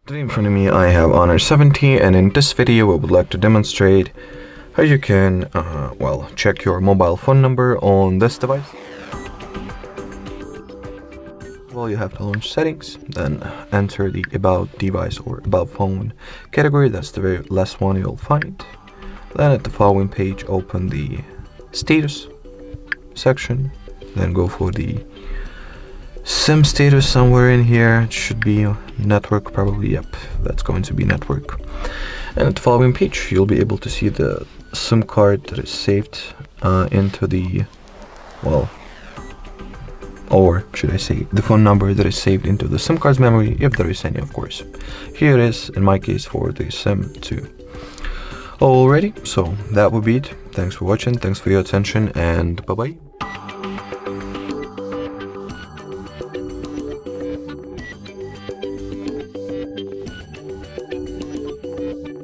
Today in front of me I have Honor 70, and in this video I would like to demonstrate how you can check your mobile phone number on this device. Well, you have to launch settings, then enter the about device or about phone category. That's the very last one you'll find. Then at the following page open the status section, then go for the SIM status somewhere in here. It should be network, probably. Yep, that's going to be network. And at the following page you'll be able to see the SIM card that is saved into the, or should I say the phone number that is saved into the SIM card's memory, if there is any, of course. Here it is in my case for the SIM2. Alrighty, so that would be it. Thanks for watching, thanks for your attention, and bye bye.